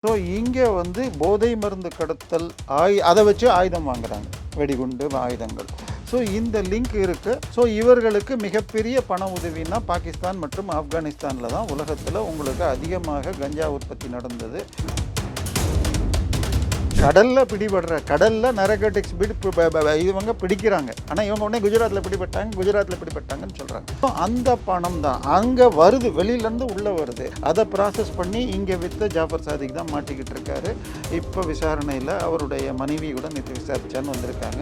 So இங்கே வந்து போதை மருந்து கடத்தல் அதை வச்சு ஆயுதம் வாங்குறாங்க, வெடிகுண்டு ஆயுதங்கள். ஸோ இந்த லிங்க் இருக்குது. ஸோ இவர்களுக்கு மிகப்பெரிய பண உதவினா பாகிஸ்தான் மற்றும் ஆப்கானிஸ்தானில் தான் உலகத்தில் உங்களுக்கு அதிகமாக கஞ்சா உற்பத்தி நடந்தது. கடலில் நரகோட்டிக்ஸ் இவங்க பிடிக்கிறாங்க. ஆனால் இவங்க உடனே குஜராத்தில் பிடிபட்டாங்கன்னு சொல்கிறாங்க. ஸோ அந்த பணம் தான் அங்கே வருது, வெளியிலேருந்து உள்ளே வருது. அதை ப்ராசஸ் பண்ணி இங்கே விற்று ஜாஃபர் சாதிக் தான் மாட்டிக்கிட்டு இருக்காரு. இப்போ விசாரணையில் அவருடைய மனைவி கூட நேற்று விசாரிச்சான்னு வந்திருக்காங்க.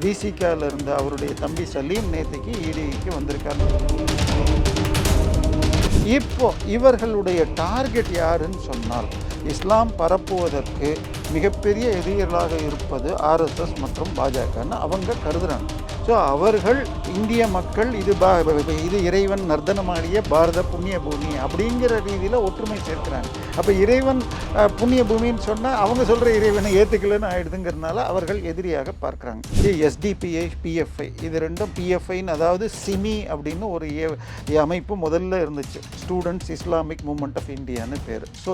விசிகாவில் இருந்த அவருடைய தம்பி சலீம் நேற்றுக்கு இடிக்கு வந்திருக்காங்க. இப்போ இவர்களுடைய டார்கெட் யாருன்னு சொன்னால், இஸ்லாம் பரப்புவதற்கு மிகப்பெரிய எதிரிகளாக இருப்பது ஆர்எஸ்எஸ் மற்றும் பாஜகன்னு அவங்க கருதுகிறாங்க. ஸோ அவர்கள் இந்திய மக்கள் இது இறைவன் நர்த்தனமாடிய பாரத புண்ணிய பூமி அப்படிங்கிற ரீதியில் ஒற்றுமை சேர்க்கிறாங்க. அப்போ இறைவன் புண்ணிய பூமின்னு சொன்னால் அவங்க சொல்கிற இறைவனை ஏற்றுக்கலன்னு ஆயிடுதுங்கிறதுனால அவர்கள் எதிரியாக பார்க்குறாங்க. எஸ்டிபிஐ, பிஎஃப்ஐ, இது ரெண்டும் பிஎஃப்ஐன்னு, அதாவது சிமி அப்படின்னு ஒரு அமைப்பு முதல்ல இருந்துச்சு, ஸ்டூடெண்ட்ஸ் இஸ்லாமிக் மூமெண்ட் ஆஃப் இந்தியான்னு பேர். ஸோ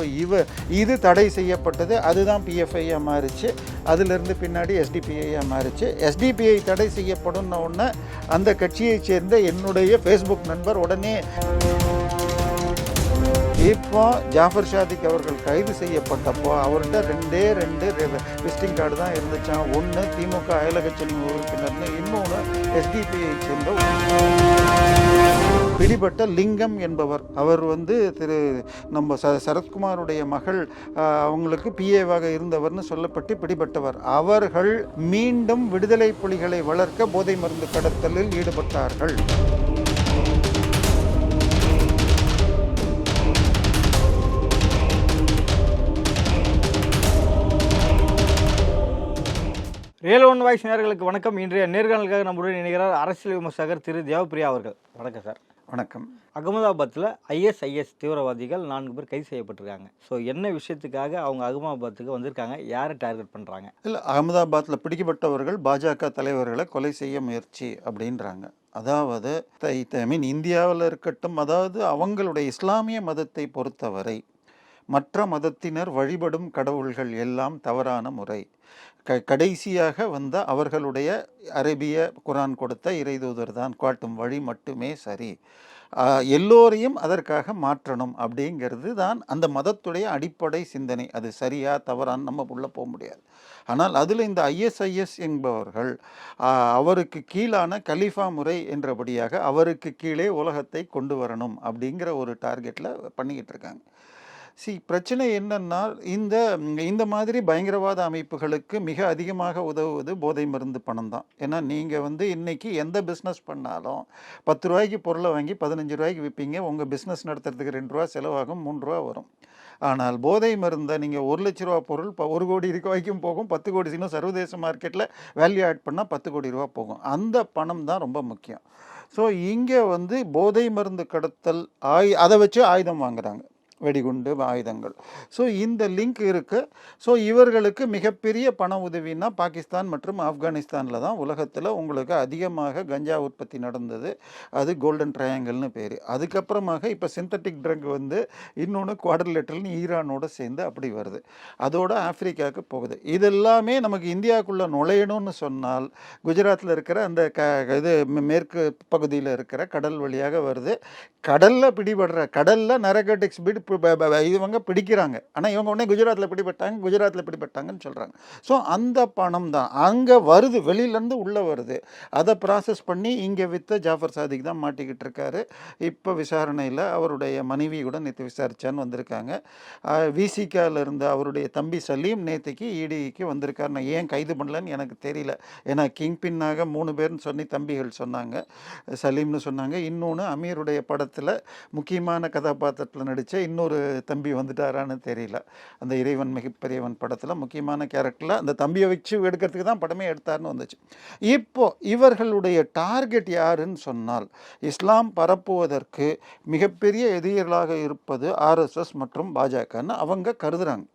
இது தடை செய்யப்பட்டது, அதுதான் பிஎஃப்ஐயாக மாறிச்சு. அதிலிருந்து பின்னாடி எஸ்டிபிஐயாக மாறிச்சு. எஸ்டிபிஐ தடை செய்யப்படும் உடனே அந்த கட்சியைச் சேர்ந்த என்னுடைய ஃபேஸ்புக் நண்பர் உடனே இப்போ ஜாஃபர் சாதிக் அவர்கள் கைது செய்யப்பட்டப்போ அவர்கிட்ட ரெண்டு விசிட்டிங் கார்டு தான் இருந்துச்சான். ஒன்று திமுக அயலகச்செல்வி உறுப்பினர்னு, இன்னொன்று எஸ்டிபிஐ சேர்ந்த பிடிபட்ட லிங்கம் என்பவர். அவர் வந்து நம்ம சரத்குமாருடைய மகள் அவங்களுக்கு பிஏவாக இருந்தவர்னு சொல்லப்பட்டு பிடிபட்டவர். அவர்கள் மீண்டும் விடுதலை புலிகளை வளர்க்க போதை மருந்து கடத்தலில் ஈடுபட்டார்கள். ரியல் ஒன் வாய்ஸ் நேயர்களுக்கு வணக்கம். இன்றைய நேர்காணலுக்காக நம்முடன் இணைகிறார் அரசியல் விமர்சகர் திரு தேவப்பிரியா அவர்கள். வணக்கம் சார். வணக்கம். அகமதாபாத்தில் ஐஎஸ்ஐஎஸ் தீவிரவாதிகள் 4 பேர் கைது செய்யப்பட்டிருக்காங்க. ஸோ என்ன விஷயத்துக்காக அவங்க அகமதாபாத்துக்கு வந்திருக்காங்க, யாரை டார்கெட் பண்ணுறாங்க? இல்லை, அகமதாபாத்தில் பிடிக்கப்பட்டவர்கள் பாஜக தலைவர்களை கொலை செய்ய முயற்சி அப்படின்றாங்க. அதாவது இந்தியாவில் இருக்கட்டும், அதாவது அவங்களுடைய இஸ்லாமிய மதத்தை பொறுத்தவரை மற்ற மதத்தினர் வழிபடும் கடவுள்கள் எல்லாம் தவறான முறை. கடைசியாக வந்த அவர்களுடைய அரேபிய குரான் கொடுத்த இறைதூதர் தான் காட்டும் வழி மட்டுமே சரி. எல்லோரையும் அதற்காக மாற்றணும் அப்படிங்கிறது தான் அந்த மதத்துடைய அடிப்படை சிந்தனை. அது சரியா தவறான்னு நம்ம உள்ளே போக முடியாது. ஆனால் அதில் இந்த ஐஎஸ்ஐஎஸ் என்பவர்கள் அவருக்கு கீழான கலீஃபா முறை என்றபடியாக அவருக்கு கீழே உலகத்தை கொண்டு வரணும் அப்படிங்கிற ஒரு டார்கெட்டில் பண்ணிக்கிட்டு இருக்காங்க. பிரச்சனை என்னன்னா, இந்த மாதிரி பயங்கரவாத அமைப்புகளுக்கு மிக அதிகமாக உதவுவது போதை மருந்து பணம் தான். ஏன்னா நீங்கள் வந்து இன்றைக்கி எந்த பிஸ்னஸ் பண்ணாலும் 10 ரூபாய்க்கு பொருளை வாங்கி 15 ரூபாய்க்கு விற்பீங்க. உங்கள் பிஸ்னஸ் நடத்துறதுக்கு 2 ரூபா செலவாகும், 3 ரூபா வரும். ஆனால் போதை மருந்தை நீங்கள் 1 லட்ச ரூபா பொருள் 1 கோடி ரூபாய்க்கும் போகும், 10 கோடி, இன்னும் சர்வதேச மார்க்கெட்டில் வேல்யூ ஆட் பண்ணால் 10 கோடி ரூபா போகும். அந்த பணம் தான் ரொம்ப முக்கியம். ஸோ இங்கே வந்து போதை மருந்து கடத்தல் அதை வச்சு ஆயுதம் வாங்குறாங்க, வெடிகுண்டு ஆயுதங்கள். ஸோ இந்த லிங்க் இருக்குது. ஸோ இவர்களுக்கு மிகப்பெரிய பண உதவினா பாகிஸ்தான் மற்றும் ஆப்கானிஸ்தானில் தான் உலகத்தில் உங்களுக்கு அதிகமாக கஞ்சா உற்பத்தி நடந்தது. அது கோல்டன் ட்ரையாங்கிள்னு பேர். அதுக்கப்புறமாக இப்போ சிந்தட்டிக் ட்ரக் வந்து இன்னொன்று குவாட்ரிலேட்டரல்னு ஈரானோடு சேர்ந்து அப்படி வருது. அதோட ஆப்பிரிக்காவுக்கு போகுது. இதெல்லாமே நமக்கு இந்தியாவுக்குள்ளே நுழையணும்னு சொன்னால் குஜராத்தில் இருக்கிற அந்த இது மேற்கு பகுதியில் இருக்கிற கடல் வழியாக வருது. கடலில் நரகோட்டிக்ஸ் இவங்க பிடிக்கிறாங்க. ஆனால் இவங்க உடனே குஜராத்தில் பிடிபட்டாங்கன்னு சொல்கிறாங்க. ஸோ அந்த பணம் தான் அங்கே வருது, வெளியிலேருந்து உள்ளே வருது. அதை ப்ராசஸ் பண்ணி இங்கே விற்று ஜாஃபர் சாதிக் தான் மாட்டிக்கிட்டு இருக்காரு. இப்போ விசாரணையில் அவருடைய மனைவி கூட நேற்று விசாரிச்சான்னு வந்திருக்காங்க. விசிகாவில் இருந்த அவருடைய தம்பி சலீம் நேற்றுக்கு இடிக்கு வந்திருக்காரு. நான் ஏன் கைது பண்ணலன்னு எனக்கு தெரியல. ஏன்னா கிங் பின்னாக 3 பேர்னு சொல்லி தம்பிகள் சொன்னாங்க, சலீம்னு சொன்னாங்க. இன்னொன்று அமீருடைய படத்தில் முக்கியமான கதாபாத்திரத்தில் நடித்த இன்னொரு தம்பி வந்துட்டாரான்னு தெரியல. அந்த இறைவன் மிகப்பெரியவன் படத்தில் முக்கியமான கேரக்டரில் அந்த தம்பியை வச்சு எடுக்கிறதுக்கு தான் படமே எடுத்தார்னு வந்துச்சு. இப்போ இவர்களுடைய டார்கெட் யாருன்னு சொன்னால், இஸ்லாம் பரப்புவதற்கு மிகப்பெரிய எதிரிகளாக இருப்பது ஆர்எஸ்எஸ் மற்றும் பாஜகன்னு அவங்க கருதுகிறாங்க.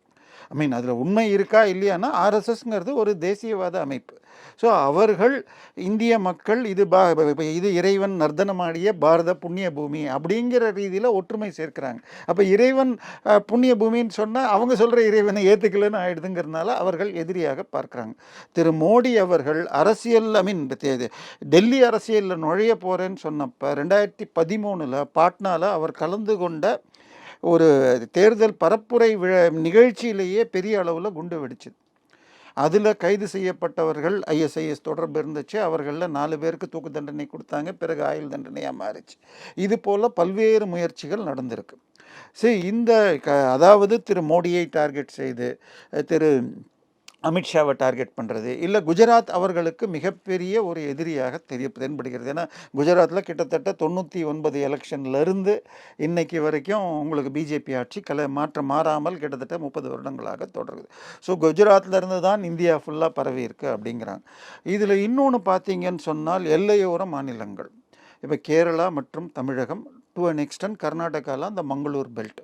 ஐ மீன் அதில் உண்மை இருக்கா இல்லையானா ஆர்எஸ்எஸ்ங்கிறது ஒரு தேசியவாத அமைப்பு. ஸோ அவர்கள் இந்திய மக்கள் இது இறைவன் நர்த்தனமாடிய பாரத புண்ணிய பூமி அப்படிங்கிற ரீதியில் ஒற்றுமை சேர்க்கிறாங்க. அப்போ இறைவன் புண்ணிய பூமின்னு சொன்னால் அவங்க சொல்கிற இறைவனை ஏற்றுக்கலன்னு ஆயிடுதுங்கிறதுனால அவர்கள் எதிரியாக பார்க்குறாங்க. திரு மோடி அவர்கள் அரசியல் ஐ மீன் டெல்லி அரசியலில் நுழைய போகிறேன்னு சொன்னப்போ 2013 பாட்னாவில் அவர் கலந்து கொண்ட ஒரு தேர்தல் பரப்புரை நிகழ்ச்சியிலேயே பெரிய அளவில் குண்டு வெடிச்சுது. அதில் கைது செய்யப்பட்டவர்கள் ஐஎஸ்ஐஎஸ் தொடர்பு இருந்துச்சு. அவர்களில் 4 பேருக்கு தூக்கு தண்டனை கொடுத்தாங்க, பிறகு ஆயுள் தண்டனையாக மாறிச்சு. இது போல் பல்வேறு முயற்சிகள் நடந்திருக்கு. சரி, அதாவது திரு மோடியை டார்கெட் செய்து திரு அமித்ஷாவை டார்கெட் பண்ணுறது இல்லை, குஜராத் அவர்களுக்கு மிகப்பெரிய ஒரு எதிரியாக தென்படுகிறது. ஏன்னா குஜராத்தில் கிட்டத்தட்ட 99 எலெக்ஷன்லேருந்து இன்னைக்கு வரைக்கும் உங்களுக்கு பிஜேபி ஆட்சி மாறாமல் கிட்டத்தட்ட 30 வருடங்களாக தொடருது. ஸோ குஜராத்லேருந்து தான் இந்தியா ஃபுல்லாக பரவி இருக்குது அப்படிங்கிறாங்க. இதில் இன்னொன்று பார்த்தீங்கன்னு சொன்னால் எல்லையோர மாநிலங்கள், இப்போ கேரளா மற்றும் தமிழகம், டு அன் எக்ஸ்டென்ட் கர்நாடகாவில் அந்த மங்களூர் பெல்ட்,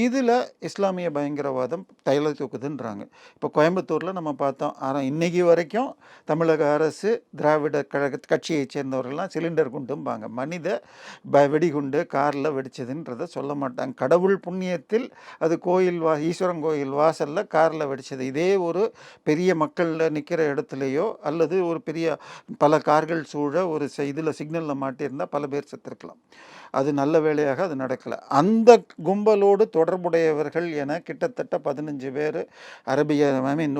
இதில் இஸ்லாமிய பயங்கரவாதம் தைல தூக்குதுன்றாங்க. இப்போ கோயம்புத்தூரில் நம்ம பார்த்தோம். ஆனால் இன்றைக்கி வரைக்கும் தமிழக அரசு திராவிட கழக கட்சியை சேர்ந்தவர்கள்லாம் சிலிண்டர் குண்டும்பாங்க. மனித வெடிகுண்டு காரில் வெடிச்சதுன்றதை சொல்ல மாட்டாங்க. கடவுள் புண்ணியத்தில் அது ஈஸ்வரன் கோயில் வாசலில் காரில் வெடிச்சது. இதே ஒரு பெரிய மக்களில் நிற்கிற இடத்துலையோ அல்லது ஒரு பெரிய பல கார்கள் சூழ ஒரு இதில் சிக்னலில் மாட்டியிருந்தால் பல பேர் செத்துருக்கலாம். அது நல்ல வேளையாக அது நடக்கலை. அந்த கும்பலோடு தொடர்புடையவர்கள் என கிட்டத்தட்ட 15 பேர்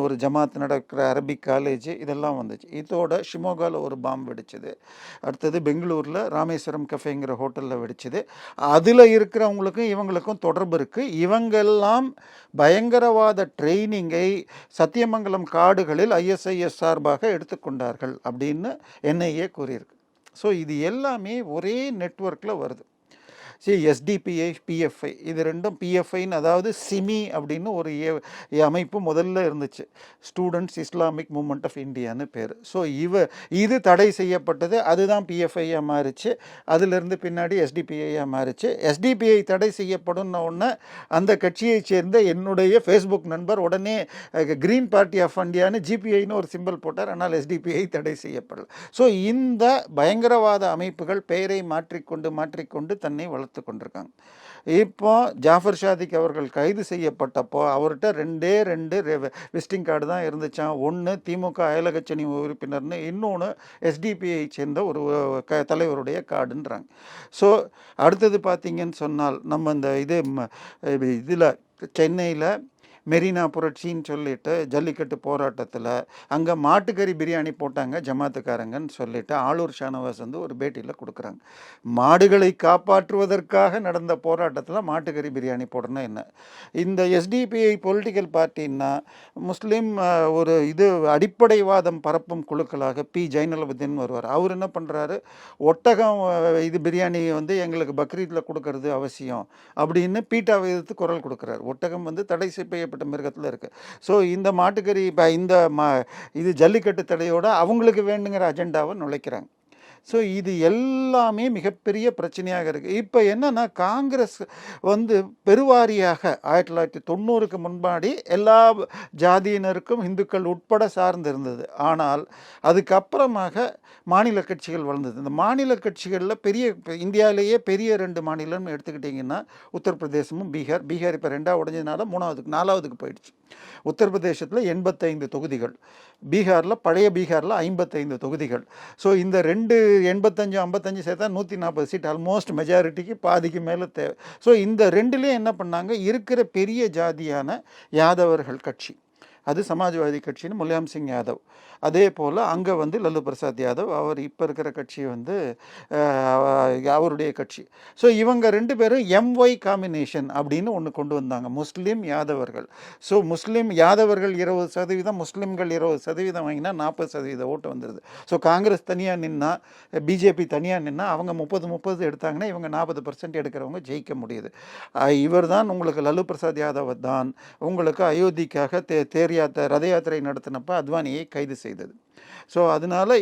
ஒரு ஜமாத் நடக்கிற அரபிக் காலேஜ் இதெல்லாம் வந்துச்சு. இதோட ஷிமோகாவில் ஒரு பாம்பு வெடிச்சது. அடுத்தது பெங்களூரில் ராமேஸ்வரம் கஃபேங்கிற ஹோட்டலில் வெடிச்சது. அதில் இருக்கிறவங்களுக்கும் இவங்களுக்கும் தொடர்பு இருக்குது. இவங்கெல்லாம் பயங்கரவாத ட்ரெயினிங்கை சத்தியமங்கலம் காடுகளில் ஐஎஸ்ஐஎஸ் சார்பாக எடுத்துக்கொண்டார்கள் அப்படின்னு என்ஐஏ கூறியிருக்கு. ஸோ இது எல்லாமே ஒரே நெட்வொர்க்கில் வருது. சரி, எஸ்டிபிஐ பிஎஃப்ஐ இது ரெண்டும், பிஎஃப்ஐன்னு அதாவது சிமி அப்படின்னு ஒரு அமைப்பு முதல்ல இருந்துச்சு, ஸ்டூடெண்ட்ஸ் இஸ்லாமிக் மூமெண்ட் ஆஃப் இந்தியான்னு பேர். ஸோ இது தடை செய்யப்பட்டது, அதுதான் பிஎஃப்ஐயாக மாறிச்சு. அதிலிருந்து பின்னாடி எஸ்டிபிஐயாக மாறிச்சு. எஸ்டிபிஐ தடை செய்யப்படும் உடனே அந்த கட்சியை சேர்ந்த என்னுடைய ஃபேஸ்புக் நண்பர் உடனே கிரீன் பார்ட்டி ஆஃப் இந்தியான்னு ஜிபிஐன்னு ஒரு சிம்பிள் போட்டார். ஆனால் எஸ்டிபிஐ தடை செய்யப்படலை. ஸோ இந்த பயங்கரவாத அமைப்புகள் பெயரை மாற்றிக்கொண்டு தன்னை வளர்த்து கொண்டிருக்காங்க. இப்போ ஜாஃபர் ஷாதிக் அவர்கள் கைது செய்யப்பட்டப்போ அவர்கிட்ட 2 விசிட்டிங் கார்டு தான் இருந்துச்சான். ஒன்று திமுக அயலகச்சணி உறுப்பினர்னு, இன்னொன்று எஸ்டிபிஐ சேர்ந்த ஒரு தலைவருடைய கார்டுன்றாங்க. ஸோ அடுத்தது பார்த்தீங்கன்னு சொன்னால் நம்ம இந்த இதில் சென்னையில் மெரினா புரட்சின்னு சொல்லிட்டு ஜல்லிக்கட்டு போராட்டத்தில் அங்கே மாட்டுக்கறி பிரியாணி போட்டாங்க ஜமாத்துக்காரங்கன்னு சொல்லிட்டு ஆளூர் ஷானவாஸ் ஒரு பேட்டியில் கொடுக்குறாங்க. மாடுகளை காப்பாற்றுவதற்காக நடந்த போராட்டத்தில் மாட்டுக்கறி பிரியாணி போடுறனா என்ன? இந்த எஸ்டிபிஐ பொலிட்டிக்கல் பார்ட்டின்னா முஸ்லீம் ஒரு அடிப்படைவாதம் பரப்பும் குழுக்களாக பி ஜைனலபுதீன் வருவார். அவர் என்ன பண்ணுறாரு, ஒட்டகம் பிரியாணி எங்களுக்கு பக்ரீத்தில் கொடுக்கறது அவசியம் அப்படின்னு பீட்டாவை எதிர்த்து குரல் கொடுக்குறாரு. ஒட்டகம் தடை செய்யப்பட்ட மிருகத்தில் இருக்கு. ஸோ இந்த மாட்டுக்கறி இது ஜல்லிக்கட்டு தடையோட அவங்களுக்கு வேண்டுங்கிற அஜெண்டாவை நுழைக்கிறாங்க. ஸோ இது எல்லாமே மிகப்பெரிய பிரச்சனையாக இருக்குது. இப்போ என்னென்னா காங்கிரஸ் பெருவாரியாக 1990க்கு முன்பாடி எல்லா ஜாதியினருக்கும் இந்துக்கள் உட்பட சார்ந்து இருந்தது. ஆனால் அதுக்கப்புறமாக மாநில கட்சிகள் வளர்ந்தது. இந்த மாநில கட்சிகளில் இந்தியாவிலேயே பெரிய 2 மாநிலம் எடுத்துக்கிட்டிங்கன்னா உத்தரப்பிரதேசமும் பீகார் இப்போ 2ஆக உடைஞ்சதுனால 4ஆவதுக்கு போயிடுச்சு. உத்தரப்பிரதேசத்தில் 85 தொகுதிகள், பழைய பீகாரில் 55 தொகுதிகள். ஸோ இந்த 85 55 சேர்த்தா 140 சீட், ஆல்மோஸ்ட் மெஜாரிட்டிக்கு பாதிக்கு மேலே தேவை. ஸோ இந்த 2லேயும் என்ன பண்ணாங்க, இருக்கிற பெரிய ஜாதியான யாதவர்கள் கட்சி, அது சமாஜ்வாதி கட்சின்னு முலாயம் சிங் யாதவ், அதே போல் அங்கே லல்லு பிரசாத் யாதவ், அவர் இப்போ இருக்கிற கட்சி அவருடைய கட்சி. ஸோ இவங்க 2 பேரும் எம்ஒய் காம்பினேஷன் அப்படின்னு ஒன்று கொண்டு வந்தாங்க, முஸ்லீம் யாதவர்கள். ஸோ முஸ்லீம் யாதவர்கள் 20%, முஸ்லீம்கள் 20% வாங்கினா 40% ஓட்டு வந்துடுது. ஸோ காங்கிரஸ் தனியாக நின்னா, பிஜேபி தனியாக நின்னா அவங்க 30 எடுத்தாங்கன்னா இவங்க 40% எடுக்கிறவங்க ஜெயிக்க முடியுது. இவர் தான் உங்களுக்கு லல்லு பிரசாத் யாதவ் தான் உங்களுக்கு அயோத்திக்காக ரத யாத்திரை நடத்தினப்ப அத்வானியை கைது செய்தது. ஸோ அதனால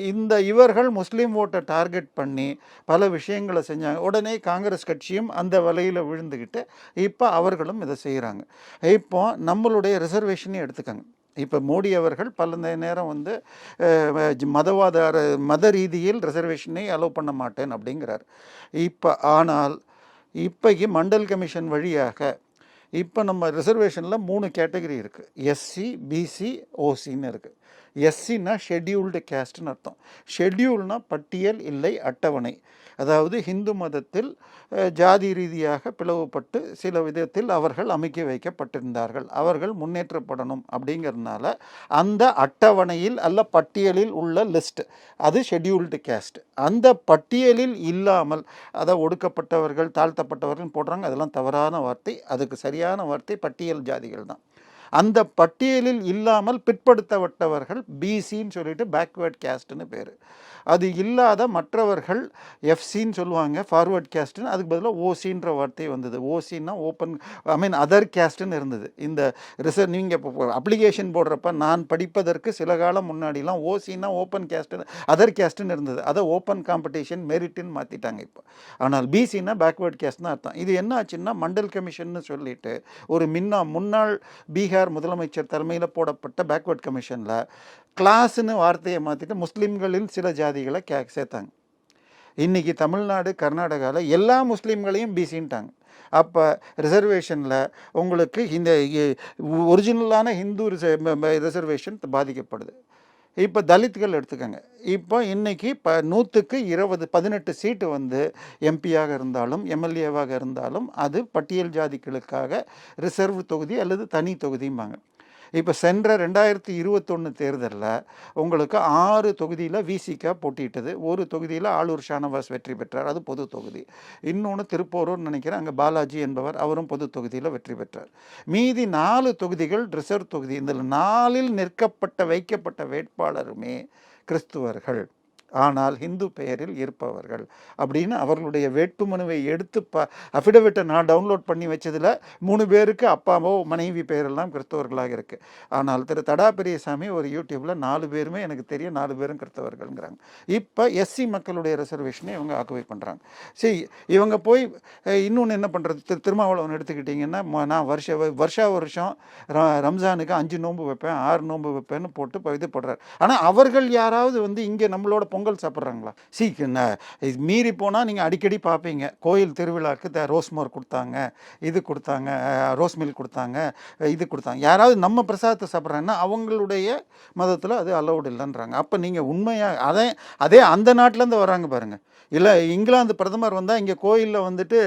இவர்கள் முஸ்லீம் ஓட்டை டார்கெட் பண்ணி பல விஷயங்களை செஞ்சாங்க. உடனே காங்கிரஸ் கட்சியும் அந்த வலையில் விழுந்துக்கிட்டு இப்போ அவர்களும் இதை செய்கிறாங்க. இப்போ நம்மளுடைய ரிசர்வேஷனே எடுத்துக்கங்க. இப்போ மோடி அவர்கள் பல நேரம் வந்து மத ரீதியில் ரிசர்வேஷனை அலோவ் பண்ண மாட்டேன் அப்படிங்கிறார். ஆனால் இப்போக்கு மண்டல் கமிஷன் வழியாக இப்போ நம்ம ரிசர்வேஷனில் 3 கேட்டகரி இருக்குது. எஸ்சி, பிசி, ஓசின்னு இருக்குது. எஸ்சின்னா ஷெட்யூல்டு கேஸ்ட்னு அர்த்தம். ஷெட்யூல்னா பட்டியல் இல்லை அட்டவணை. அதாவது ஹிந்து மதத்தில் ஜாதி ரீதியாக பிளவுபட்டு சில விதத்தில் அவர்கள் அமைக்க வைக்கப்பட்டிருந்தார்கள். அவர்கள் முன்னேற்றப்படணும் அப்படிங்கிறதுனால அந்த அட்டவணையில் அல்ல பட்டியலில் உள்ள லிஸ்ட் அது ஷெட்யூல்டு கேஸ்ட். அந்த பட்டியலில் இல்லாமல் அதை ஒடுக்கப்பட்டவர்கள் தாழ்த்தப்பட்டவர்கள் போடுறாங்க. அதெல்லாம் தவறான வார்த்தை. அதுக்கு சரியான வார்த்தை பட்டியல் ஜாதிகள் தான். அந்த பட்டியலில் இல்லாமல் பிற்படுத்தப்பட்டவர்கள் பிசின்னு சொல்லிட்டு பேக்வேர்ட் கேஸ்ட்னு பேர். அது இல்லாத மற்றவர்கள் எஃப்சின்னு சொல்லுவாங்க, ஃபார்வர்ட் கேஸ்ட்டுன்னு. அதுக்கு பதிலாக ஓசின்ற வார்த்தை வந்தது. ஓசின்னா ஓப்பன் அதர் கேஸ்ட்டுன்னு இருந்தது. இந்த நீங்கள் இப்போ அப்ளிகேஷன் போடுறப்ப நான் படிப்பதற்கு சில காலம் முன்னாடிலாம் ஓசின்னா ஓப்பன் கேஸ்ட்டு அதர் கேஸ்ட்டுன்னு இருந்தது. அதை ஓப்பன் காம்படிஷன் மெரிட்டுன்னு மாற்றிட்டாங்க இப்போ. ஆனால் பிசின்னா பேக்வேர்ட் கேஸ்ட்னு அர்த்தம். இது என்ன ஆச்சுன்னா மண்டல் கமிஷன்னு சொல்லிட்டு ஒரு முன்னாள் பீகார் முதலமைச்சர் தலைமையில் போடப்பட்ட பேக்வேர்ட் கமிஷனில் கிளாஸ்ன்னு வார்த்தையை மாற்றிட்டு முஸ்லீம்களில் சில ஜாதிகளை சேர்த்தாங்க. இன்றைக்கி தமிழ்நாடு கர்நாடகாவில் எல்லா முஸ்லீம்களையும் பிசின்ட்டாங்க. அப்போ ரிசர்வேஷனில் உங்களுக்கு இந்த ஒரிஜினலான ஹிந்து ரிசர்வேஷன் பாதிக்கப்படுது. இப்போ தலித்கள் எடுத்துக்கோங்க. இப்போ இன்றைக்கி 100க்கு 18 சீட்டு வந்து எம்பியாக இருந்தாலும் எம்எல்ஏவாக இருந்தாலும் அது பட்டியல் ஜாதிகளுக்காக ரிசர்வ் தொகுதி அல்லது தனி தொகுதிம்பாங்க. இப்போ சென்ற 2021 தேர்தலில் உங்களுக்கு 6 தொகுதியில் விசிகா போட்டியிட்டது. ஒரு தொகுதியில் ஆளூர் ஷானவாஸ் வெற்றி பெற்றார், அது பொது தொகுதி. இன்னொன்று திருப்போரூர்னு நினைக்கிறேன், அங்கே பாலாஜி என்பவர், அவரும் பொது தொகுதியில் வெற்றி பெற்றார். மீதி 4 தொகுதிகள் ரிசர்வ் தொகுதி. இந்த 4இல் வைக்கப்பட்ட வேட்பாளருமே கிறிஸ்துவர்கள், ஆனால் ஹிந்து பெயரில் இருப்பவர்கள் அப்படின்னு அவர்களுடைய வேட்புமனுவை எடுத்து அஃபிடவிட்டை நான் டவுன்லோட் பண்ணி வச்சதில் 3 பேருக்கு அப்பாவோ மனைவி பெயரெல்லாம் கிறிஸ்தவர்களாக இருக்குது. ஆனால் திரு தடா பெரியசாமி ஒரு யூடியூப்பில் 4 பேருமே எனக்கு தெரியும் 4 பேரும் கிறிஸ்தவர்கள்ங்கிறாங்க. இப்போ எஸ்சி மக்களுடைய ரிசர்வேஷனை இவங்க ஆக்குபை பண்ணுறாங்க. சரி, இவங்க போய் இன்னொன்று என்ன பண்ணுறது? திருமாவளவன் எடுத்துக்கிட்டிங்கன்னா நான் வருஷம் ரம்ஜானுக்கு 5 நோன்பு வைப்பேன் 6 நோன்பு வைப்பேன்னு போட்டு இது போடுறாரு. ஆனால் அவர்கள் யாராவது வந்து இங்கே நம்மளோட பொங்கல் சாப்பிட்றாங்களா? மீறி போனால் நீங்கள் அடிக்கடி பார்ப்பீங்க, கோயில் திருவிழாவுக்கு ரோஸ்மோர் கொடுத்தாங்க, இது கொடுத்தாங்க, ரோஸ் மில்க் கொடுத்தாங்க, இது கொடுத்தாங்க. யாராவது நம்ம பிரசாதத்தை சாப்பிட்றாங்கன்னா அவங்களுடைய மதத்தில் அது அலௌடு இல்லைன்றாங்க. அப்போ நீங்கள் உண்மையாக அதே அந்த நாட்டிலேருந்து வராங்க பாருங்கள். இல்லை, இங்கிலாந்து பிரதமர் வந்தால் இங்கே கோயிலில் வந்துட்டு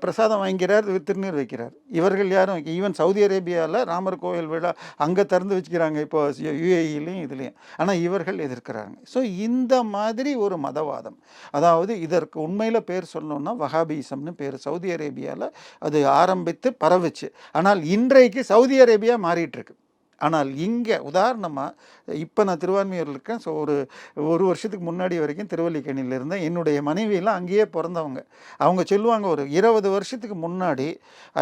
பிரசாதம் வாங்கிறார், திருநீர் வைக்கிறார். இவர்கள் யாரும் ஈவன் சவுதி அரேபியாவில் ராமர் கோயில் விழா அங்கே திறந்து வச்சுக்கிறாங்க, இப்போ யுஏஇலையும் இதுலேயும். ஆனால் இவர்கள் எதிர்க்கிறாங்க. ஸோ இந்த மாதிரி ஒரு மதவாதம், அதாவது இதற்கு உண்மையில் பேர் சொல்லணும்னா வஹாபிசம்னு பேர். சவுதி அரேபியாவில் அது ஆரம்பித்து பரவுச்சு. ஆனால் இன்றைக்கு சவுதி அரேபியா மாறிட்டுருக்கு. ஆனால் இங்கே உதாரணமாக இப்போ நான் திருவான்மையூரில் இருக்கேன். ஸோ ஒரு வருஷத்துக்கு முன்னாடி வரைக்கும் திருவல்லிக்கேணியில் இருந்தேன். என்னுடைய மனைவியெல்லாம் அங்கேயே பிறந்தவங்க. அவங்க சொல்லுவாங்க, ஒரு 20 வருஷத்துக்கு முன்னாடி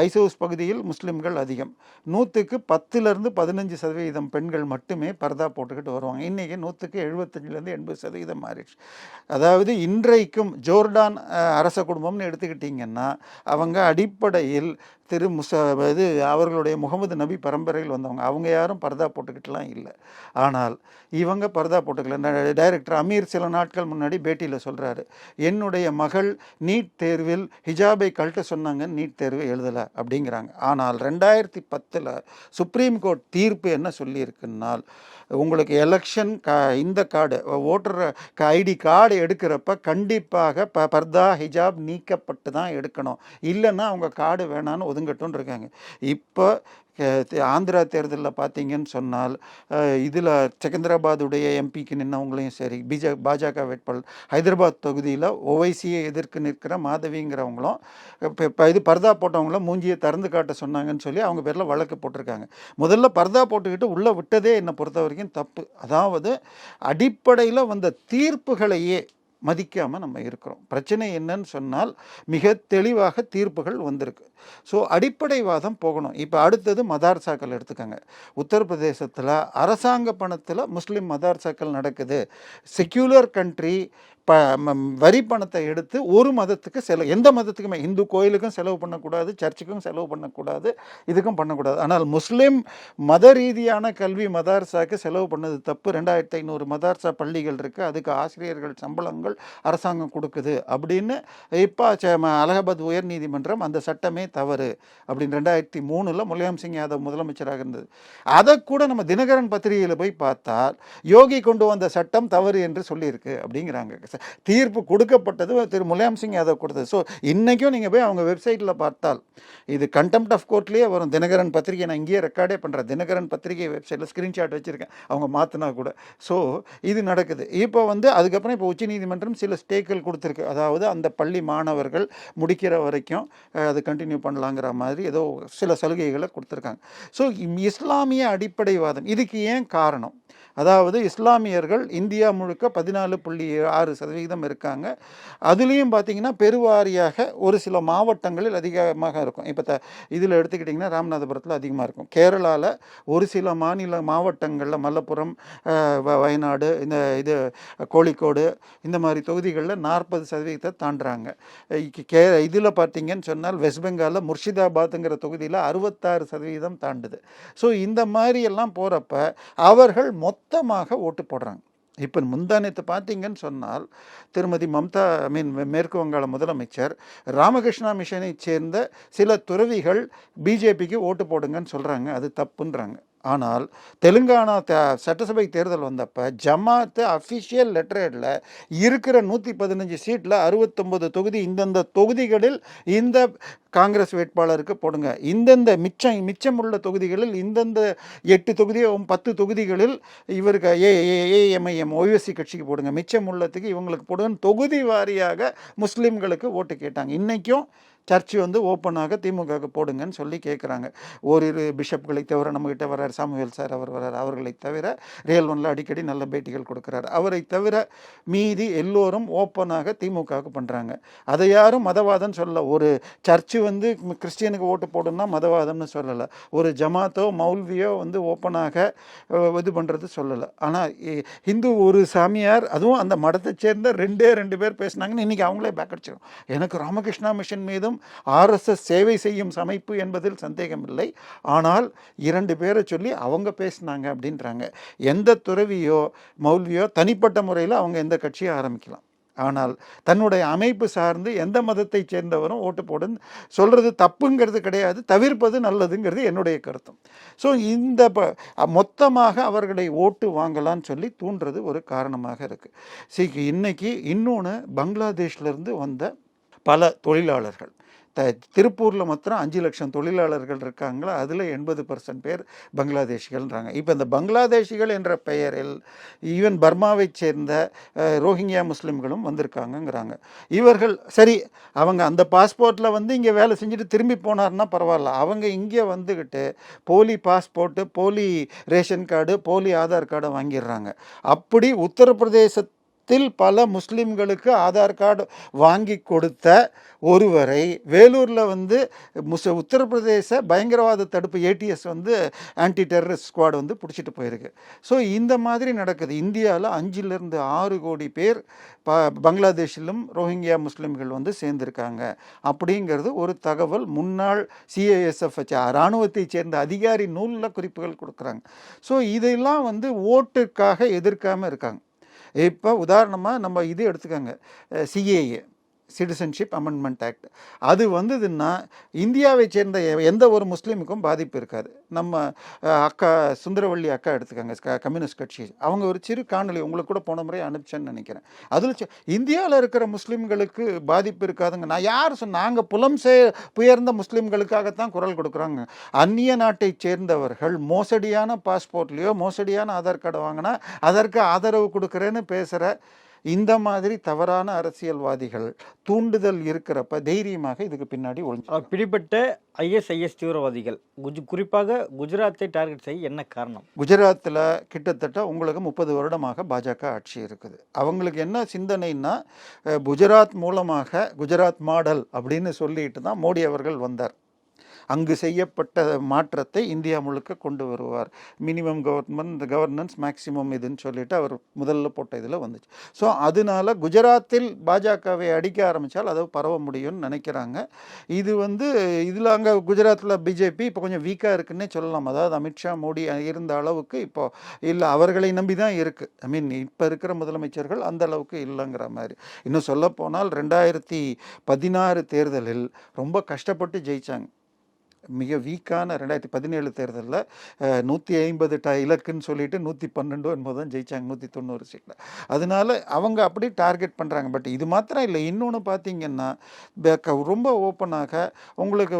ஐசோஸ் பகுதியில் முஸ்லீம்கள் அதிகம். 100க்கு 10லேருந்து 15% பெண்கள் மட்டுமே பர்தா போட்டுக்கிட்டு வருவாங்க. இன்றைக்கி 100க்கு 75லேருந்து 80% மாறிடுச்சு. அதாவது இன்றைக்கும் ஜோர்டான் அரச குடும்பம்னு எடுத்துக்கிட்டிங்கன்னா அவங்க அடிப்படையில் அவர்களுடைய முகமது நபி பரம்பரையில் வந்தவங்க. அவங்க யாரும் பர்தா போட்டுக்கிட்டுலாம் இல்லை. ஆனால் இவங்க பர்தா போட்டுக்கல. டைரக்டர் அமீர் சில நாட்கள் முன்னாடி பேட்டியில் சொல்கிறாரு, என்னுடைய மகள் நீட் தேர்வில் ஹிஜாபை கழட்ட சொன்னாங்க, நீட் தேர்வு எழுதலை அப்படிங்கிறாங்க. ஆனால் 2010 சுப்ரீம் கோர்ட் தீர்ப்பு என்ன சொல்லியிருக்குன்னால், உங்களுக்கு எலெக்ஷன் இந்த கார்டு ஓட்டர் ஐடி கார்டு எடுக்கிறப்ப கண்டிப்பாக பர்தா ஹிஜாப் நீக்கப்பட்டு தான் எடுக்கணும், இல்லைன்னா அவங்க கார்டு வேணான்னு ஒதுங்கட்டும்னு இருக்காங்க. இப்போ ஆந்திரா தேர்தலில் பார்த்தீங்கன்னு சொன்னால் இதில் செகந்திராபாதுடைய எம்பிக்கு நின்றவங்களையும் சரி, பாஜக வேட்பாளர் ஹைதராபாத் தொகுதியில் ஓவைசியை எதிர்க்கு நிற்கிற மாதவிங்கிறவங்களும் இப்போ இது பர்தா போட்டவங்களும் மூஞ்சியை திறந்து காட்ட சொன்னாங்கன்னு சொல்லி அவங்க பேரில் வழக்கு போட்டிருக்காங்க. முதல்ல பர்தா போட்டுக்கிட்டு உள்ளே விட்டதே என்னை பொறுத்த வரைக்கும் தப்பு. அதாவது அடிப்படையில் வந்த தீர்ப்புகளையே மதிக்காமல் நம்ம இருக்கிறோம். பிரச்சனை என்னன்னு சொன்னால் மிக தெளிவாக தீர்ப்புகள் வந்திருக்கு. ஸோ அடிப்படைவாதம் போகணும். இப்போ அடுத்தது மதார்சாக்கள் எடுத்துக்கோங்க. உத்தரப்பிரதேசத்தில் அரசாங்க பணத்தில் முஸ்லீம் மதார்சாக்கள் நடக்குது. செக்யூலர் கண்ட்ரி வரி பணத்தை எடுத்து ஒரு மதத்துக்கு எந்த மதத்துக்குமே, இந்து கோயிலுக்கும் செலவு பண்ணக்கூடாது, சர்ச்சுக்கும் செலவு பண்ணக்கூடாது, இதுக்கும் பண்ணக்கூடாது. ஆனால் முஸ்லீம் மத ரீதியான கல்வி மதார்சாக்கு செலவு பண்ணது தப்பு. 2500 மதார்சா பள்ளிகள் இருக்குது, அதுக்கு ஆசிரியர்கள் சம்பளங்கள் அரசாங்கம் கொடுக்குது அப்படின்னு இப்போ அலகாபாத் உயர் நீதிமன்றம் அந்த சட்டமே தவறு அப்படின்னு 2003 முலாயம் சிங் யாதவ் முதலமைச்சராக இருந்தது. அதை கூட நம்ம தினகரன் பத்திரிகையில் போய் பார்த்தால் யோகி கொண்டு வந்த சட்டம் தவறு என்று சொல்லியிருக்கு அப்படிங்கிறாங்க. தீர்ப்பு கொடுக்கப்பட்டது திரு முலாயம் சிங் யாதவ் கொடுத்தது. ஸோ இன்றைக்கும் நீங்கள் போய் அவங்க வெப்சைட்டில் பார்த்தால் இது கண்டெம்ட் ஆஃப் கோர்ட்லேயே வரும். தினகரன் பத்திரிகை நான் இங்கேயே ரெக்கார்டே பண்ணுறேன். தினகரன் பத்திரிகை வெப்சைட்டில் ஸ்க்ரீன்ஷாட் வச்சுருக்கேன், அவங்க மாற்றினா கூட. ஸோ இது நடக்குது. இப்போ அதுக்கப்புறம் இப்போ உச்சநீதிமன்றம் சில ஸ்டேக்கள் கொடுத்துருக்கு. அதாவது அந்த பள்ளி மாணவர்கள் முடிக்கிற வரைக்கும் அது கண்டினியூ பண்ணலாங்கிற மாதிரி ஏதோ சில சலுகைகளை கொடுத்துருக்காங்க. ஸோ இஸ்லாமிய அடிப்படைவாதம் இதுக்கு ஏன் காரணம்? அதாவது இஸ்லாமியர்கள் இந்தியா முழுக்க 14.6% இருக்காங்க. அதுலேயும் பார்த்திங்கன்னா பெருவாரியாக ஒரு சில மாவட்டங்களில் அதிகமாக இருக்கும். இப்போ இதில் எடுத்துக்கிட்டிங்கன்னா ராமநாதபுரத்தில் அதிகமாக இருக்கும். கேரளாவில் ஒரு சில மாவட்டங்களில் மலப்புரம், வயநாடு, இது கோழிக்கோடு, இந்த மாதிரி தொகுதிகளில் 40% தாண்டுறாங்க. இதில் பார்த்திங்கன்னு சொன்னால் வெஸ்ட் பெங்காலில் முர்ஷிதாபாத்துங்கிற தொகுதியில் 66% தாண்டுது. ஸோ இந்த மாதிரி எல்லாம் போகிறப்ப அவர்கள் மொத்தமாக ஓட்டு போடுறாங்க. இப்போ முந்தானத்து பார்த்தீங்கன்னு சொன்னால் திருமதி மம்தா மேற்கு வங்காள முதலமைச்சர் ராமகிருஷ்ணா மிஷனை சேர்ந்த சில துறவிகள் பிஜேபிக்கு ஓட்டு போடுங்கன்னு சொல்கிறாங்க. அது தப்புன்றாங்க. ஆனால் தெலுங்கானா சட்டசபை தேர்தல் வந்தப்போ ஜமாத்து அஃபிஷியல் லெட்டரேடில் இருக்கிற 115 சீட்டில் 69 தொகுதி இந்தந்த தொகுதிகளில் இந்த காங்கிரஸ் வேட்பாளருக்கு போடுங்க, இந்தந்த மிச்சமுள்ள தொகுதிகளில் இந்தந்த 8 தொகுதியோ 10 தொகுதிகளில் இவருக்கு ஏஎம்ஐஎம் ஓய்வசி கட்சிக்கு போடுங்க, மிச்சம் உள்ளதுக்கு இவங்களுக்கு போடுங்க, தொகுதி வாரியாக முஸ்லீம்களுக்கு ஓட்டு கேட்டாங்க. இன்றைக்கும் சர்ச்சு ஓப்பனாக திமுகவுக்கு போடுங்கன்னு சொல்லி கேட்குறாங்க. ஓரிரு பிஷப்களை தவிர நம்மகிட்ட வர்றார் சாமுவேல் சார், அவர் வர்றார். அவர்களை தவிர ரியல் ஒன்ல அடிக்கடி நல்ல பேட்டிகள் கொடுக்குறாரு. அவரை தவிர மீதி எல்லோரும் ஓப்பனாக திமுகவுக்கு பண்ணுறாங்க. அதை யாரும் மதவாதம்னு சொல்லலை. ஒரு சர்ச்சு கிறிஸ்டியனுக்கு ஓட்டு போடுன்னா மதவாதம்னு சொல்லலை. ஒரு ஜமாத்தோ மௌல்வியோ ஓப்பனாக இது பண்ணுறது சொல்லலை. ஆனால் ஹிந்து ஒரு சாமியார், அதுவும் அந்த மடத்தை சேர்ந்த 2 பேர் பேசினாங்கன்னு இன்றைக்கி அவங்களே பேக் அடிச்சிடும். எனக்கு ராமகிருஷ்ணா மிஷன் மீதும் RSS சேவை செய்யும் அமைப்பு என்பதில் சந்தேகமில்லை. ஆனால் 2 பேரை சொல்லி அவங்க பேசினாங்க அப்படின்றாங்க. எந்த துறவியோ மௌல்வியோ தனிப்பட்ட முறையில் அவங்க எந்த கட்சியை ஆரம்பிக்கலாம். ஆனால் தன்னுடைய அமைப்பு சார்ந்து எந்த மதத்தை சேர்ந்தவரும் ஓட்டு போடுன்னு சொல்கிறது தப்புங்கிறது கிடையாது, தவிர்ப்பது நல்லதுங்கிறது என்னுடைய கருத்தும். ஸோ இந்த மொத்தமாக அவர்களை ஓட்டு வாங்கலான்னு சொல்லி தூண்டுறது ஒரு காரணமாக இருக்குது. இன்னைக்கு இன்னொன்று, பங்களாதேஷ்லேருந்து வந்த பல தொழிலாளர்கள், திருப்பூரில் மாத்திரம் 5 லட்சம் தொழிலாளர்கள் இருக்காங்களா, அதில் 80% பேர் பங்களாதேஷிகள்ன்றாங்க. இப்போ இந்த பங்களாதேஷிகள் என்ற பெயரில் ஈவன் பர்மாவை சேர்ந்த ரோஹிங்கியா முஸ்லீம்களும் வந்திருக்காங்கங்கிறாங்க. இவர்கள் சரி, அவங்க அந்த பாஸ்போர்ட்டில் இங்கே வேலை செஞ்சுட்டு திரும்பி போனார்னா பரவாயில்ல. அவங்க இங்கே வந்துக்கிட்டு போலி பாஸ்போர்ட்டு, போலி ரேஷன் கார்டு, போலி ஆதார் கார்டை வாங்கிடுறாங்க. அப்படி உத்தரப்பிரதேச பல முஸ்லீம்களுக்கு ஆதார் கார்டு வாங்கி கொடுத்த ஒருவரை வேலூரில் உத்தரப்பிரதேச பயங்கரவாத தடுப்பு ATS ஆன்டி டெரரிஸ்ட் ஸ்குவாட் பிடிச்சிட்டு போயிருக்கு. ஸோ இந்த மாதிரி நடக்குது. இந்தியாவில் 5 to 6 கோடி பேர் பங்களாதேஷிலும் ரோஹிங்கியா முஸ்லீம்கள் சேர்ந்துருக்காங்க அப்படிங்கிறது ஒரு தகவல் முன்னாள் CISF இராணுவத்தை சேர்ந்த அதிகாரி நூலில் குறிப்புகள் கொடுக்குறாங்க. ஸோ இதெல்லாம் ஓட்டுக்காக எதிர்க்காமல் இருக்காங்க. இப்போ உதாரணமாக நம்ம இது எடுத்துக்கோங்க, CAA சிட்டிசன்ஷிப் அமெண்ட்மெண்ட் ஆக்ட். அது வந்ததுன்னா இந்தியாவை சேர்ந்த எந்த ஒரு முஸ்லீமுக்கும் பாதிப்பு இருக்காது. நம்ம அக்கா சுந்தரவள்ளி அக்கா எடுத்துக்கோங்க, கம்யூனிஸ்ட் கட்சி, அவங்க ஒரு சிறு காணொலி உங்களுக்கு கூட போன முறை அனுப்பிச்சேன்னு நினைக்கிறேன். அதில் இந்தியாவில் இருக்கிற முஸ்லீம்களுக்கு பாதிப்பு இருக்காதுங்க. நான் யார் நாங்கள் புயர்ந்த முஸ்லீம்களுக்காகத்தான் குரல் கொடுக்குறாங்க. அந்நிய நாட்டை சேர்ந்தவர்கள் மோசடியான பாஸ்போர்ட்லேயோ மோசடியான ஆதார் கார்டு வாங்கினா அதற்கு ஆதரவு கொடுக்குறேன்னு பேசுகிற இந்த மாதிரி தவறான அரசியல்வாதிகள் தூண்டுதல் இருக்கிறப்ப தைரியமாக இதுக்கு பின்னாடி ஒளிஞ்சு. பிடிப்பட்ட ISIS தீவிரவாதிகள் குறிப்பாக குஜராத்தை டார்கெட் செய்ய என்ன காரணம்? குஜராத்தில் கிட்டத்தட்ட உங்களுக்கு 30 வருடமாக பாஜக ஆட்சி இருக்குது. அவங்களுக்கு என்ன சிந்தனைன்னா, குஜராத் மூலமாக குஜராத் மாடல் அப்படின்னு சொல்லிட்டு தான் மோடி அவர்கள் வந்தார். அங்கு செய்யப்பட்ட மாற்றத்தை இந்தியா முழுக்க கொண்டு வருவார். மினிமம் கவர்னன்ஸ் மேக்சிமம் இதுன்னு சொல்லிட்டு அவர் முதல்ல போட்ட இதில் வந்துச்சு. ஸோ அதனால குஜராத்தில் பாஜகவை அடிக்க ஆரம்பித்தால் அதை பரவ முடியும்னு நினைக்கிறாங்க. இது இதில் அங்கே குஜராத்தில் பிஜேபி இப்போ கொஞ்சம் வீக்காக இருக்குன்னே சொல்லலாம். அதாவது அமித்ஷா மோடி இருந்த அளவுக்கு இப்போ இல்லை, அவர்களை நம்பி தான் இருக்குது. ஐ மீன் இப்போ இருக்கிற முதலமைச்சர்கள் அந்த அளவுக்கு இல்லைங்கிற மாதிரி. இன்னும் சொல்லப்போனால் 2016 தேர்தலில் ரொம்ப கஷ்டப்பட்டு ஜெயித்தாங்க. மிக வீக்கான 2017 தேர்தலில் 150 இலக்குன்னு சொல்லிட்டு 112 என்பது தான் ஜெயித்தாங்க, 190 சீட்டில். அதனால அவங்க அப்படி டார்கெட் பண்ணுறாங்க. பட் இது மாத்திரம் இல்லை, இன்னொன்று பார்த்தீங்கன்னா ரொம்ப ஓப்பனாக உங்களுக்கு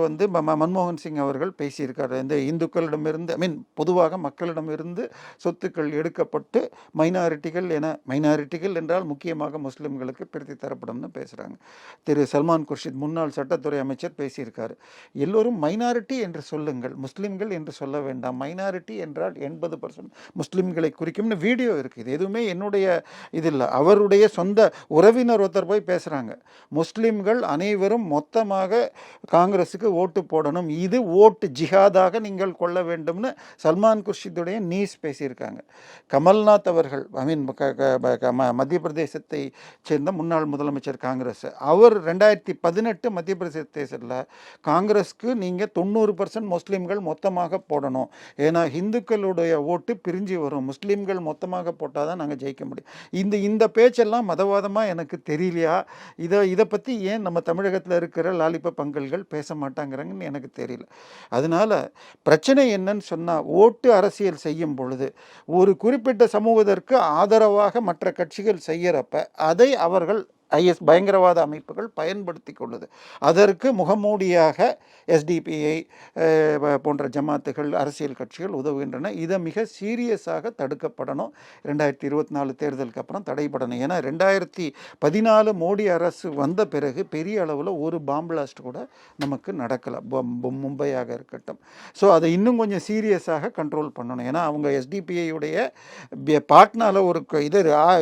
மன்மோகன் சிங் அவர்கள் பேசியிருக்காரு. இந்த இந்துக்களிடமிருந்து ஐ மீன் பொதுவாக மக்களிடமிருந்து சொத்துக்கள் எடுக்கப்பட்டு மைனாரிட்டிகள் என்றால் முக்கியமாக முஸ்லிம்களுக்கு பிரித்து தரப்படும்னு பேசுகிறாங்க. திரு சல்மான் குர்ஷித் முன்னாள் சட்டத்துறை அமைச்சர் பேசியிருக்காரு. எல்லோரும் மைனாரிட்டி என்று சொல்லுங்கள், முஸ்லிம்கள் என்று சொல்ல வேண்டாம். மைனாரிட்டி என்றால் 80% முஸ்லிம்களை குறிக்கும்னு வீடியோ இருக்குது. இது எதுவுமே என்னுடைய இது இல்லை, அவருடைய சொந்த உறவினர் ஒருத்தர் போய் பேசுகிறாங்க. முஸ்லிம்கள் அனைவரும் மொத்தமாக காங்கிரஸுக்கு ஓட்டு போடணும், இது ஓட்டு ஜிஹாதாக நீங்கள் கொள்ள வேண்டும்னு சல்மான் குர்ஷித்துடைய நீஸ் பேசியிருக்காங்க. கமல்நாத் அவர்கள் ஐ மீன் மத்திய பிரதேசத்தை சேர்ந்த முன்னாள் முதலமைச்சர் காங்கிரஸ், அவர் 2018 மத்திய பிரதேச தேர்தலில் காங்கிரஸ்க்கு நீங்கள் 90% முஸ்லீம்கள் மொத்தமாக போடணும், ஏன்னா இந்துக்களுடைய ஓட்டு பிரிஞ்சு வரும், முஸ்லீம்கள் மொத்தமாக போட்டால் தான் நாங்கள் ஜெயிக்க முடியும். இந்த பேச்செல்லாம் மதவாதமாக எனக்கு தெரியலையா? இதை பற்றி ஏன் நம்ம தமிழகத்தில் இருக்கிற லாலிபப் பங்கல்கள் பேச மாட்டாங்கிறாங்கன்னு எனக்கு தெரியல. அதனால பிரச்சனை என்னன்னு சொன்னால், ஓட்டு அரசியல் செய்யும் பொழுது ஒரு குறிப்பிட்ட சமூகத்திற்கு ஆதரவாக மற்ற கட்சிகள் செய்கிறப்ப அதை அவர்கள் பயங்கரவாத அமைப்புகள் பயன்படுத்தி கொள்ளுது. அதற்கு முகமூடியாக எஸ்டிபிஐ போன்ற ஜமாத்துகள், அரசியல் கட்சிகள் உதவுகின்றன. இதை மிக சீரியஸாக தடுக்கப்படணும். 2024 தேர்தலுக்கு அப்புறம் தடைப்படணும். ஏன்னா 2014 மோடி அரசு வந்த பிறகு பெரிய அளவில் ஒரு பாம் பிளாஸ்ட் கூட நமக்கு நடக்கலை, மும்பையாக இருக்கட்டும். ஸோ அதை இன்னும் கொஞ்சம் சீரியஸாக கண்ட்ரோல் பண்ணணும். ஏன்னா அவங்க எஸ்டிபிஐயுடைய பாட்னாவில் ஒரு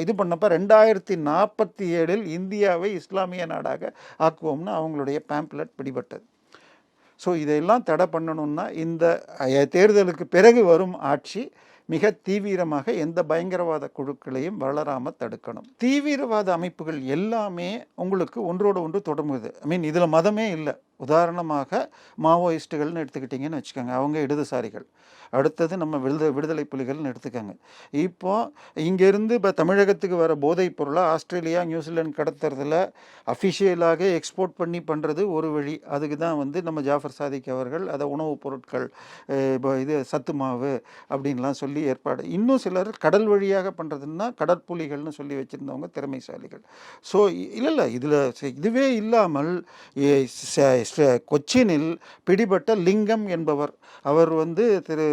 இது பண்ணப்போ 2047 இந்தியாவை இஸ்லாமிய நாடாக ஆக்குவோம்னு அவங்களுடைய பேம்ப்லெட் பிடிபட்டது. ஸோ இதையெல்லாம் தடை பண்ணணும்னா இந்த தேர்தலுக்கு பிறகு வரும் ஆட்சி மிக தீவிரமாக எந்த பயங்கரவாத குழுக்களையும் வளராமல் தடுக்கணும். தீவிரவாத அமைப்புகள் எல்லாமே உங்களுக்கு ஒன்றோடு ஒன்று தொடங்குது. ஐ மீன் இதில் மதமே இல்லை. உதாரணமாக மாவோயிஸ்ட்டுகள்னு எடுத்துக்கிட்டிங்கன்னு வச்சுக்கோங்க, அவங்க இடதுசாரிகள். அடுத்தது நம்ம விடுதலை புலிகள்னு எடுத்துக்கோங்க. இப்போது இங்கேருந்து இப்போ தமிழகத்துக்கு வர போதைப் பொருளை ஆஸ்திரேலியா, நியூசிலாந்து கடத்துறதுல அஃபிஷியலாக எக்ஸ்போர்ட் பண்ணுறது ஒரு வழி. அதுக்கு தான் நம்ம ஜாஃபர் சாதிக் அவர்கள் அதை உணவுப் பொருட்கள், இது சத்து மாவு அப்படின்லாம் சொல்லி ஏற்பாடு. இன்னும் சிலர் கடல் வழியாக பண்ணுறதுன்னா கடற்புலிகள்னு சொல்லி வச்சுருந்தவங்க திறமைசாலிகள். ஸோ இல்லை இதுவே இல்லாமல் கொச்சினில் பிடிபட்ட லிங்கம் என்பவர், அவர் திரு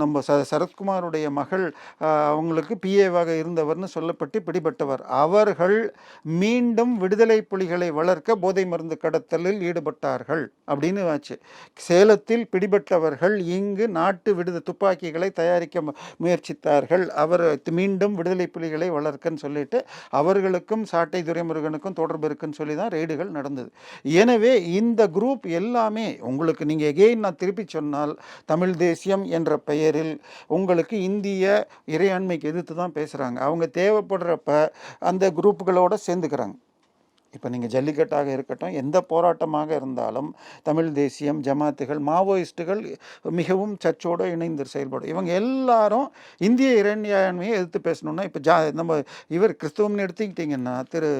நம்ம சரத்குமாருடைய மகள் அவங்களுக்கு பிஏவாக இருந்தவர்னு சொல்லப்பட்டு பிடிபட்டவர். அவர்கள் மீண்டும் விடுதலை புலிகளை வளர்க்க போதை மருந்து கடத்தலில் ஈடுபட்டார்கள் அப்படின்னு ஆச்சு. சேலத்தில் பிடிபட்டவர்கள் இங்கு நாட்டு துப்பாக்கிகளை தயாரிக்க முயற்சித்தார்கள். அவர் மீண்டும் விடுதலை புலிகளை வளர்க்கன்னு சொல்லிட்டு அவர்களுக்கும் சாட்டை துரைமுருகனுக்கும் தொடர்பு இருக்குன்னு சொல்லி தான் ரெய்டுகள் நடந்தது. எனவே இந்த குரூப் எல்லாமே உங்களுக்கு நீங்கள் எகெயின் நான் திருப்பி சொன்னால், தமிழ் தேசியம் என்ற பெயரில் உங்களுக்கு இந்திய இறையாண்மைக்கு எதிர்த்து தான் பேசுகிறாங்க. அவங்க தேவைப்படுறப்ப அந்த குரூப்புகளோடு சேர்ந்துக்கிறாங்க. இப்போ நீங்கள் ஜல்லிக்கட்டாக இருக்கட்டும், எந்த போராட்டமாக இருந்தாலும் தமிழ் தேசியம், ஜமாத்துகள், மாவோயிஸ்ட்டுகள் மிகவும் சர்ச்சோடு இணைந்து செயல்படும். இவங்க எல்லாரும் இந்திய இறையாண்மையை எதிர்த்து பேசணுன்னா, இப்போ நம்ம இவர் கிறிஸ்தவம்னு எடுத்துக்கிட்டிங்கன்னா திரு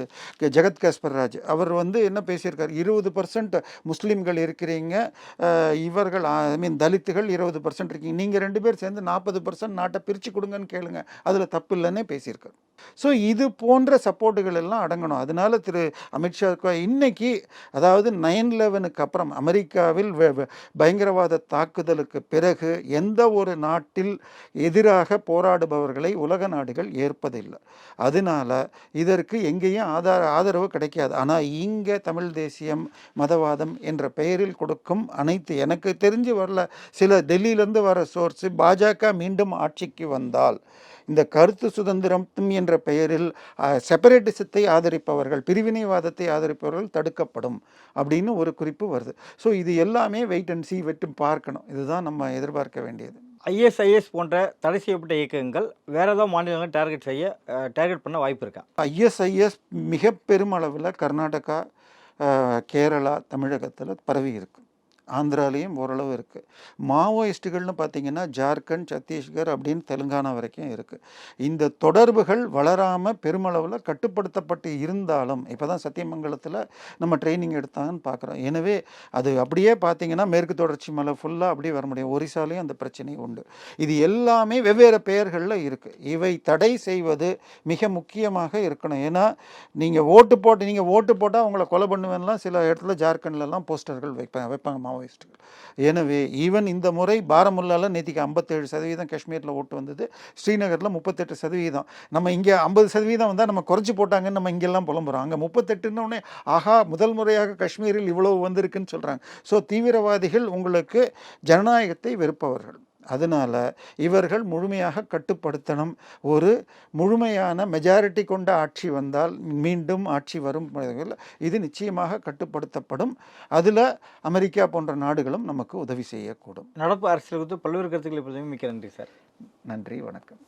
ஜெகத் காஸ்பர்ராஜ் அவர் என்ன பேசியிருக்கார், 20% முஸ்லீம்கள் இருக்கிறீங்க, இவர்கள் ஐ மீன் தலித்துகள் 20% இருக்கீங்க, நீங்கள் 2 பேர் சேர்ந்து 40% நாட்டை பிரித்து கொடுங்கன்னு கேளுங்க, அதில் தப்பு இல்லைன்னே பேசியிருக்கார். ஸோ இது போன்ற சப்போர்ட்டுகள் எல்லாம் அடங்கணும். அதனால திரு அமித்ஷா இன்னைக்கு, அதாவது 9/11க்கு அப்புறம் அமெரிக்காவில் பயங்கரவாத தாக்குதலுக்கு பிறகு எந்த ஒரு நாட்டில் எதிராக போராடுபவர்களை உலக நாடுகள் ஏற்பதில்லை. அதனால இதற்கு எங்கேயும் ஆதரவு கிடைக்காது. ஆனால் இங்கே தமிழ் தேசியம், மதவாதம் என்ற பெயரில் கொடுக்கும் அனைத்து, எனக்கு தெரிஞ்சு வரல, சில டெல்லியிலேருந்து வர சோர்ஸு, பாஜக மீண்டும் ஆட்சிக்கு வந்தால் இந்த கருத்து சுதந்திரம் என்ற பெயரில் செப்பரேட்டிசத்தை ஆதரிப்பவர்கள், பிரிவினைவாதத்தை ஆதரிப்பவர்கள் தடுக்கப்படும் அப்படின்னு ஒரு குறிப்பு வருது. ஸோ இது எல்லாமே வெயிட் அண்ட் சீ வெட்டு பார்க்கணும். இதுதான் நம்ம எதிர்பார்க்க வேண்டியது. ஐஎஸ்ஐஎஸ் போன்ற தடை செய்யப்பட்ட இயக்கங்கள் வேற ஏதாவது மாநிலங்களை டார்கெட் பண்ண வாய்ப்பு இருக்கா? ஐஎஸ்ஐஎஸ் மிக பெருமளவில் கர்நாடகா, கேரளா, தமிழகத்தில் பரவி இருக்கு. ஆந்திராலேயும் ஓரளவு இருக்குது. மாவோயிஸ்ட்டுகள்னு பார்த்திங்கன்னா ஜார்க்கண்ட், சத்தீஸ்கர் அப்படின்னு தெலுங்கானா வரைக்கும் இருக்குது. இந்த தொடர்புகள் வளராமல் பெருமளவில் கட்டுப்படுத்தப்பட்டு இருந்தாலும் இப்போ தான் சத்தியமங்கலத்தில் நம்ம ட்ரைனிங் எடுத்தாங்கன்னு பார்க்குறோம். எனவே அது அப்படியே பார்த்திங்கன்னா மேற்கு தொடர்ச்சி மலை ஃபுல்லாக அப்படியே வர முடியும். ஒரிசாலையும் அந்த பிரச்சனை உண்டு. இது எல்லாமே வெவ்வேறு பெயர்களில் இருக்குது. இவை தடை செய்வது மிக முக்கியமாக இருக்கணும். ஏன்னா நீங்கள் ஓட்டு போட்டால் அவங்கள கொலை பண்ணுவேன்லாம் சில இடத்துல ஜார்க்கண்ட்லலாம் போஸ்டர்கள் வைப்பாங்க மாவோயிஸ்ட்டுகள். எனவே ஈவன் இந்த முறை பாரமுல்லாவில் நேற்றுக்கு 57% காஷ்மீரில் ஓட்டு வந்தது, ஸ்ரீநகரில் 38%. நம்ம இங்கே 50% வந்தால் நம்ம குறைச்சி போட்டாங்கன்னு நம்ம இங்கெல்லாம் புலம்புறோம். அங்கே 38ன்னு ஆஹா முதல் முறையாக காஷ்மீரில் இவ்வளவு வந்திருக்குன்னு சொல்கிறாங்க. ஸோ தீவிரவாதிகள் உங்களுக்கு ஜனநாயகத்தை வெறுப்பவர்கள். அதனால் இவர்கள் முழுமையாக கட்டுப்படுத்தணும். ஒரு முழுமையான மெஜாரிட்டி கொண்ட ஆட்சி வந்தால் மீண்டும் ஆட்சி வரும். இது நிச்சயமாக கட்டுப்படுத்தப்படும். அதில் அமெரிக்கா போன்ற நாடுகளும் நமக்கு உதவி செய்யக்கூடும். நடப்பு அரசியல் குறித்து பல்வேறு கருத்துக்களை மிக்க நன்றி சார். நன்றி, வணக்கம்.